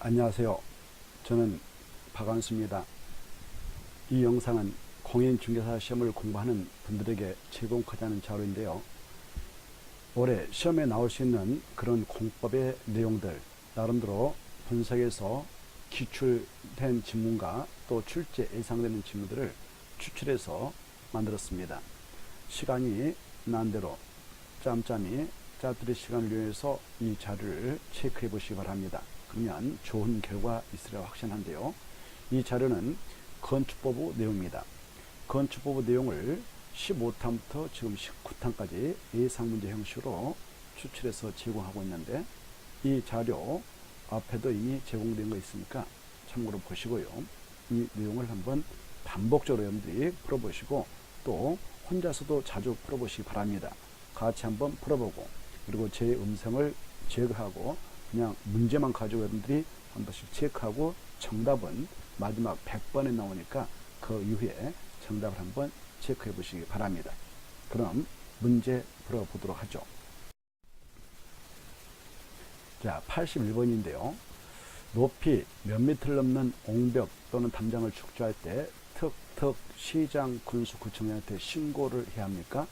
안녕하세요. 저는 박완수입니다. 이 영상은 공인중개사 시험을 공부하는 분들에게 제공하자는 자료인데요. 올해 시험에 나올 수 있는 그런 공법의 내용들 나름대로 분석해서 기출된 질문과 또 출제 예상되는 질문들을 추출해서 만들었습니다. 시간이 난대로 짬짬이 짜투리 시간을 이용해서 이 자료를 체크해 보시기 바랍니다. 그러면 좋은 결과 있으리라 확신한데요. 이 자료는 건축법의 내용입니다. 건축법의 내용을 15탄부터 지금 19탄까지 예상문제 형식으로 추출해서 제공하고 있는데 이 자료 앞에도 이미 제공된 거 있으니까 참고로 보시고요. 이 내용을 한번 반복적으로 여러분들이 풀어보시고 또 혼자서도 자주 풀어보시기 바랍니다. 같이 한번 풀어보고 그리고 제 음성을 제거하고 그냥 문제만 가지고 여러분들이 한 번씩 체크하고 정답은 마지막 100번에 나오니까 그 이후에 정답을 한번 체크해 보시기 바랍니다. 그럼 문제 풀어보도록 하죠. 자, 81번인데요. 높이 몇 미터를 넘는 옹벽 또는 담장을 축조할 때 특 시장 군수 구청장한테 신고를 해야 합니까?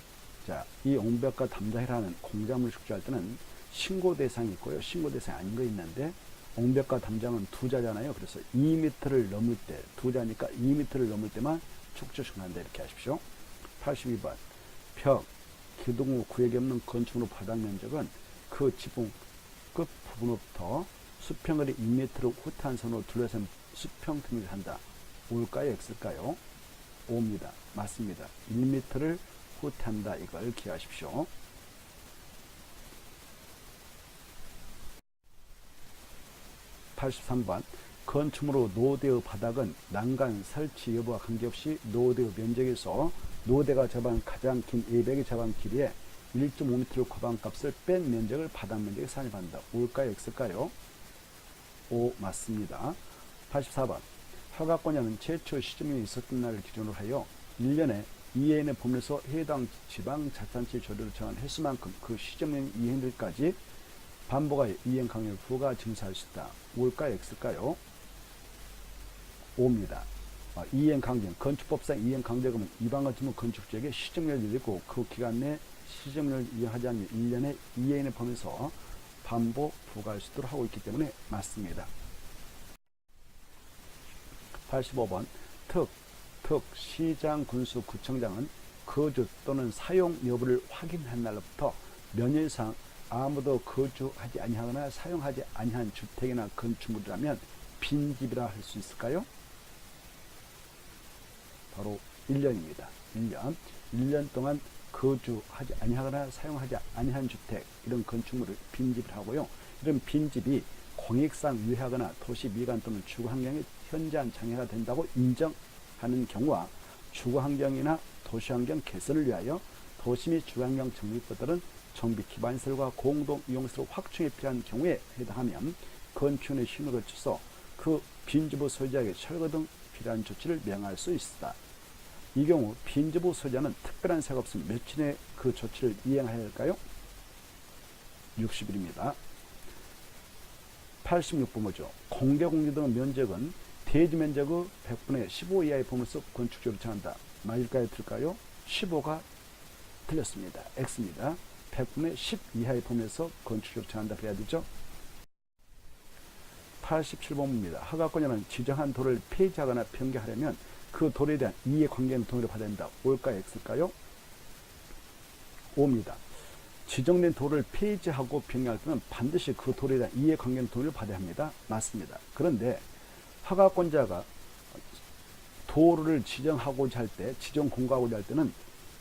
자, 이 옹벽과 담장이라는 공작물을 축조할 때는 신고 대상이 있고요. 신고 대상이 아닌 거 있는데 옹벽과 담장은 두 자잖아요. 그래서 2m를 넘을 때, 두 자니까 2m를 넘을 때만 축조 신고한다 이렇게 하십시오. 82번 벽, 기둥 후 구역이 없는 건축물의 바닥 면적은 그 지붕 끝 부분부터 수평거리 2m로 후퇴한 선으로 둘러싼 수평 틈을 한다. O일까요? X일까요? O입니다. 맞습니다. 1m를 후퇴한다. 이걸 기억하십시오. 83번 건축물로 노대의 바닥은 난간 설치 여부와 관계없이 노대의 면적에서 노대가 접한 가장 긴 예백이 접한 길이에 1.5m의 과반값을 뺀 면적을 바닥 면적에 산입한다. O일까요? X일까요? O 맞습니다. 84번 허가권자는 최초 시점이 있었던 날을 기준으로 하여 1년에 이해인의 법률에서 해당 지방자치단체 조례를 정한 횟수만큼 그 시점인 이행일까지 반복하여 이행 강령을 부가 증사할 수 있다. O일까요? X일까요? O입니다. 이행 강령, 건축법상 이행 강제금은 이방건축물 건축지역에 시정률이 있고 그 기간 내 시정률을 이행하지 않으면 1년에 이해인의 범위에서 반복 부과할 수 있도록 하고 있기 때문에 맞습니다. 85번 특 시장 군수 구청장은 거주 또는 사용 여부를 확인한 날로부터 몇 년 이상 아무도 거주하지 아니하거나 사용하지 아니한 주택이나 건축물이라면 빈집이라 할 수 있을까요? 바로 1년입니다. 1년 동안 거주하지 아니하거나 사용하지 아니한 주택 이런 건축물을 빈집을 하고요. 이런 빈집이 공익상 유해하거나 도시 미관 또는 주거환경에 현저한 장애가 된다고 인정하는 경우와 주거환경이나 도시환경 개선을 위하여 도시 및 주거환경 정비법들은 정비 기반시설과 공동이용시설 확충에 필요한 경우에 해당하면 건축원의 심의를 거쳐서 그 빈집의 소유자에게 철거 등 필요한 조치를 명할 수 있다. 이 경우 빈집의 소유자는 특별한 사유가 없으면 며칠 내에 그 조치를 이행해야 할까요? 60일입니다. 86번 뭐죠? 공개공지 등의 면적은 대지 면적의 100분의 15 이하의 범위에서 건축지역으로 정한다. 맞을까요? 틀릴까요? 15가 틀렸습니다. X입니다. 100분의 10 이하의 범위에서 건축지역으로 정한다. 그래야 되죠? 87번입니다. 허가권자는 지정한 도를 폐지하거나 변경하려면 그 도에 대한 이해관계는 동의를 받아야 된다. O일까요? X일까요? O입니다. 지정된 도를 폐지하고 변경할 때는 반드시 그 도에 대한 이해관계는 동의를 받아야 합니다. 맞습니다. 그런데 허가권자가 도를 지정하고자 할 때, 지정 공고하고자 할 때는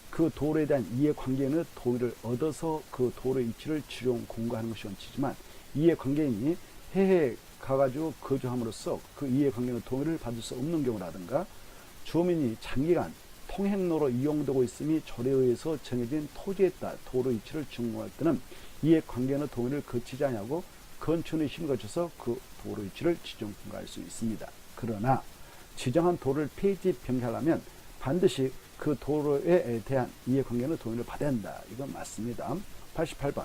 그 도에 대한 이해관계인의 동의를 얻어서 그 도의 위치를 지정 공고하는 것이 원칙이지만 이해관계인이 해외에 가가지고 거주함으로써 그 이해관계인의 동의를 받을 수 없는 경우라든가 주민이 장기간 통행로로 이용되고 있음이 조례에 의해서 정해진 토지에 따라 도로의 위치를 증명할 때는 이해관계인의 동의를 거치지 않냐고 건축원의 심의를 거쳐서 그 도로의 위치를 지정 공고할 수 있습니다. 그러나 지정한 도를 폐지 변경하려면 반드시 그 도로에 대한 이해관계인의 동의를 받아야 한다. 이건 맞습니다. 88번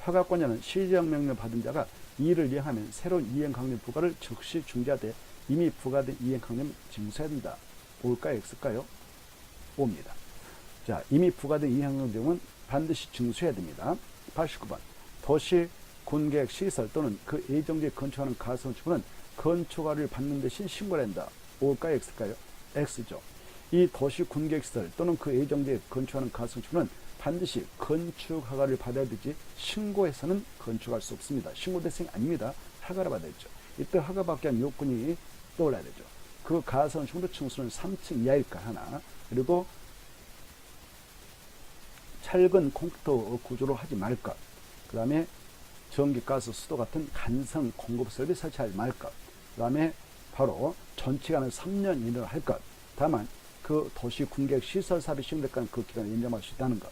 허가권자는 시정명령 받은 자가 이를 이행하면 새로운 이행 강령 부과를 즉시 중지하되 이미 부과된 이행 강령 징수해야 된다. 올까요? X일까요? O입니다. 자, 이미 부과된 이행 강령은 반드시 징수해야 됩니다. 89번. 도시, 군계획, 시설 또는 그 예정지에 건축하는 가설건축물은 건축허가를 받는 대신 신고를 한다. O일까요? X일까요? X죠. 이 도시, 군계획, 시설 또는 그 예정지에 건축하는 가설건축물은 반드시 건축허가를 받아야 되지 신고해서는 건축할 수 없습니다. 신고 대상이 아닙니다. 허가를 받아야죠. 이때 허가받기 위한 요건이 떠올라야 되죠. 그 가설건축물의 층수는 3층 이하일까 하나, 그리고 철근 콘크리트 구조로 하지 말 것, 그 다음에 전기, 가스, 수도 같은 간성 공급 설비 설치하지 말 것, 그 다음에 바로 전치간은 3년 이내로 할 것, 다만 그 도시 군계획 시설 사업이 시행될까는 그 기간을 인정할 수 있다는 것,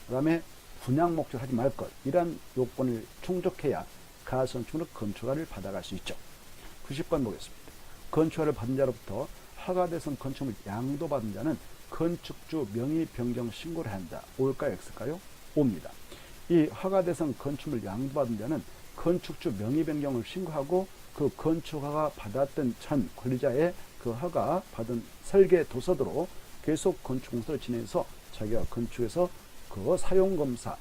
그 다음에 분양 목적 하지 말 것, 이러한 요건을 충족해야 가설건축물의 건축허가를 받아갈 수 있죠. 90번 보겠습니다. 건축허가를 받은 자로부터 허가대상 건축물 양도받은 자는 건축주 명의 변경 신고를 한다. O일까요? X일까요? O입니다. 이 허가대상 건축물 양도받은 자는 건축주 명의 변경을 신고하고 그 건축허가 받았던 전 권리자의 그 허가 받은 설계 도서대로 계속 건축공사를 진행해서 자기가 건축에서 그 사용검사,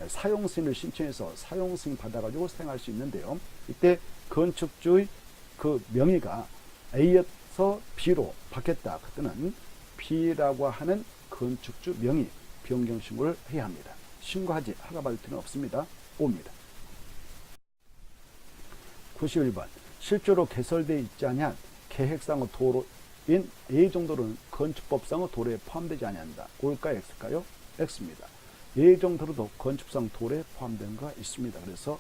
사용승인을 신청해서 사용승인 받아가지고 사용할 수 있는데요. 이때 건축주의 그 명의가 A에서 B로 바뀌었다. 그때는 B라고 하는 건축주 명의 변경 신고를 해야 합니다. 신고하지 허가받을 필요는 없습니다. O입니다. 91번. 실제로 개설되어 있지 아니한 계획상의 도로인 A 정도로는 건축법상의 도로에 포함되지 아니한다. O일까요? X일까요? X입니다. A 정도로도 건축상 도로에 포함된 거 있습니다. 그래서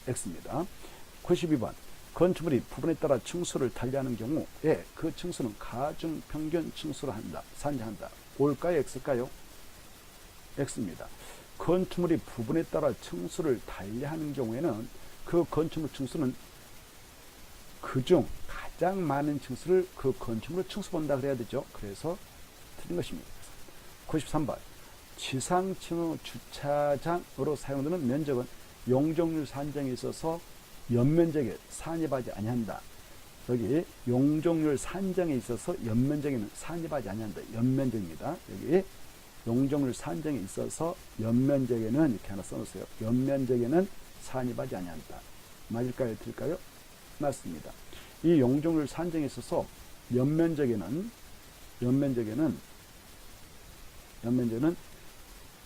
X입니다. 92번. 건축물이 부분에 따라 층수를 달리하는 경우에 그 층수는 가중평균 층수로 한다. 산정한다. O일까요? X일까요? X입니다. 건축물이 부분에 따라 층수를 달리하는 경우에는 그 건축물 층수는 그중 가장 많은 층수를 그 건축물로 층수 본다 그래야 되죠. 그래서 틀린 것입니다. 93번. 지상층의 주차장으로 사용되는 면적은 용적률 산정에 있어서 연면적에 산입하지 아니한다. 여기 용적률 산정에 있어서 연면적에는 산입하지 아니한다. 연면적입니다. 여기 용적률 산정에 있어서 연면적에는 이렇게 하나 써놓으세요. 연면적에는 산입하지 아니한다. 맞을까요? 틀릴까요? 맞습니다. 이 용적률 산정에 있어서 연면적에는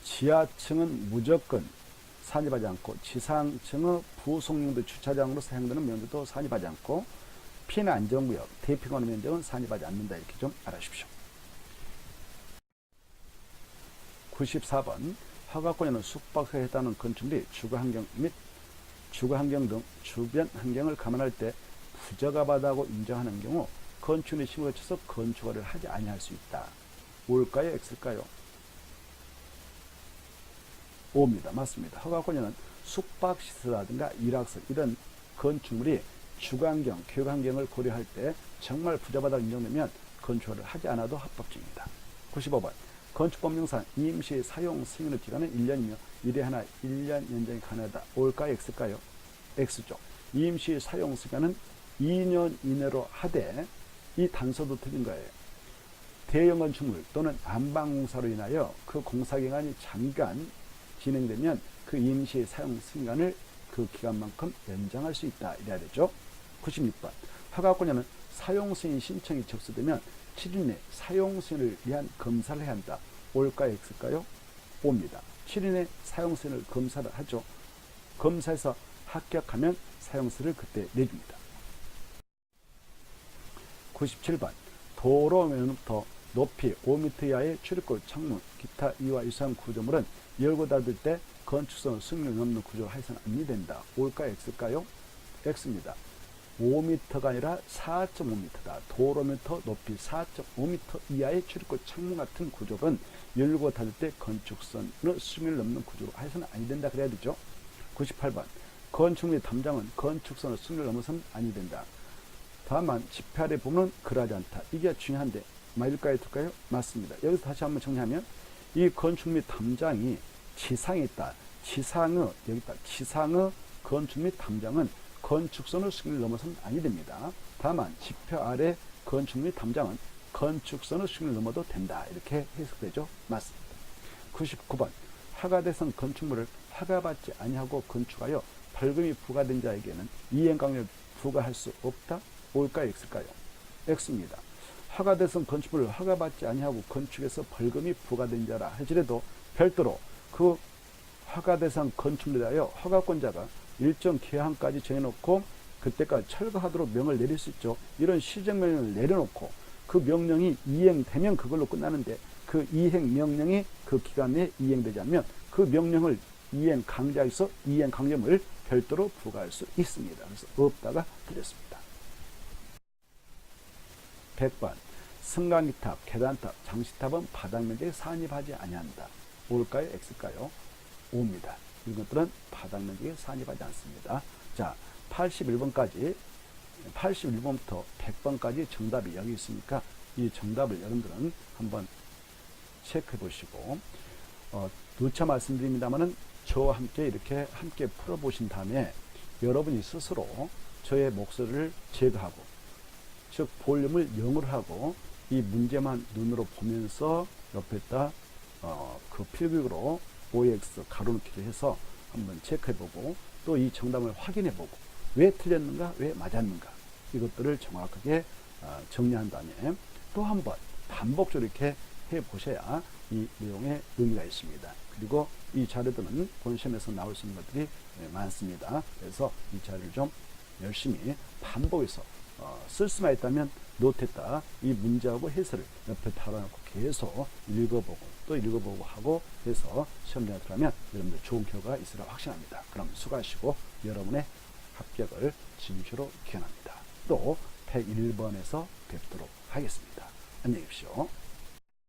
지하층은 무조건 산입하지 않고 지상층의 부속용도 주차장으로 사용되는 면적도 산입하지 않고 피해 안전구역, 대피관의 면적은 산입하지 않는다. 이렇게 좀 알아주십시오. 94번. 허가권에는 숙박에 해당하는 건축물이 주거환경 및 주거환경 등 주변 환경을 감안할 때 부적합하다고 인정하는 경우 건축물의 신고에 쳐서 건축허가를 하지 아니할 수 있다. O일까요? X일까요? O입니다. 맞습니다. 허가권에는 숙박시설이라든가 일학설 이런 건축물이 주거환경, 교육환경을 고려할 때 정말 부적합하다고 인정되면 건축허가를 하지 않아도 합법적입니다. 95번. 건축법령상 임시 사용 승인의 기간은 1년이며 1회 하나 1년 연장이 가능하다. O일까요? X일까요? X죠. 임시 사용 승인은 2년 이내로 하되 이 단서도 틀린 거예요. 대형 건축물 또는 안방공사로 인하여 그 공사기간이 잠깐 진행되면 그 임시 사용 승인을 그 기간만큼 연장할 수 있다. 이래야 되죠. 96번. 허가권자는 사용 승인 신청이 접수되면 7일 내 사용 승인을 위한 검사를 해야 한다. O일까요? X일까요? O입니다. 7일 내 사용 승인을 검사를 하죠. 검사에서 합격하면 사용 승인을 그때 내줍니다. 97번. 도로면부터 높이 5m 이하의 출입구, 창문, 기타 이와 유사한 구조물은 열고 닫을 때 건축성 승률 넘는 구조를 해서는 안 된다. O일까요? X일까요? X입니다. 5m가 아니라 4.5m다. 도로미터 높이 4.5m 이하의 출입구, 창문 같은 구조물은 열고 닫을 때 건축선의 승률을 넘는 구조로 해서는 안 된다. 그래야 되죠. 98번. 건축물의 담장은 건축선의 승률을 넘어서는 아니 된다. 다만 지표 아래 보면 그러하지 않다. 이게 중요한데 맞을까요? 틀릴까요? 맞습니다. 여기서 다시 한번 정리하면 이 건축물 담장이 지상에 있다. 지상의 여기 있다. 지상의 건축 및 담장은 건축선의 수익률을 넘어서는 아니 됩니다. 다만 지표 아래 건축 및 담장은 건축선의 수익률을 넘어도 된다. 이렇게 해석되죠. 맞습니다. 99번 허가대상 건축물을 허가받지 아니하고 건축하여 벌금이 부과된 자에게는 이행강요를 부과할 수 없다. O일까요? X일까요? X입니다. 허가대상 건축물을 허가받지 아니하고 건축해서 벌금이 부과된 자라 할지라도 별도로 그 허가대상 건축물에 대하여 허가권자가 일정 기한까지 정해놓고 그때까지 철거하도록 명을 내릴 수 있죠. 이런 시정명령을 내려놓고 그 명령이 이행되면 그걸로 끝나는데 그 이행 명령이 그 기간 내에 이행되지 않으면 그 명령을 이행 강제해서 이행 강제물을 별도로 부과할 수 있습니다. 그래서 없다가 틀렸습니다. 100번 승강기탑, 계단탑, 장시탑은 바닥 면적에 산입하지 아니한다. O일까요? X일까요? O입니다. 이것들은 바닥 면적에 산입하지 않습니다. 자, 81번까지 81번부터 100번까지 정답이 여기 있으니까 이 정답을 여러분들은 한번 체크해 보시고 누차 말씀드립니다만은 저와 함께 이렇게 함께 풀어보신 다음에 여러분이 스스로 저의 목소리를 제거하고 즉 볼륨을 0으로 하고 이 문제만 눈으로 보면서 옆에다 그 필기구로 OX 가로넣기를 해서 한번 체크해보고 또 이 정답을 확인해보고 왜 틀렸는가 왜 맞았는가 이것들을 정확하게 정리한 다음에 또 한번 반복적으로 이렇게 해보셔야 이 내용에 의미가 있습니다. 그리고 이 자료들은 본 시험에서 나올 수 있는 것들이 많습니다. 그래서 이 자료를 좀 열심히 반복해서 쓸 수만 있다면 노트에다 이 문제하고 해설을 옆에 달아놓고 계속 읽어보고 또 읽어보고 하고 해서 시험장에 들어가면 여러분들 좋은 결과가 있으리라 확신합니다. 그럼 수고하시고 여러분의 합격을 진심으로 기원합니다. 또 101번에서 뵙도록 하겠습니다. 안녕히 계십시오.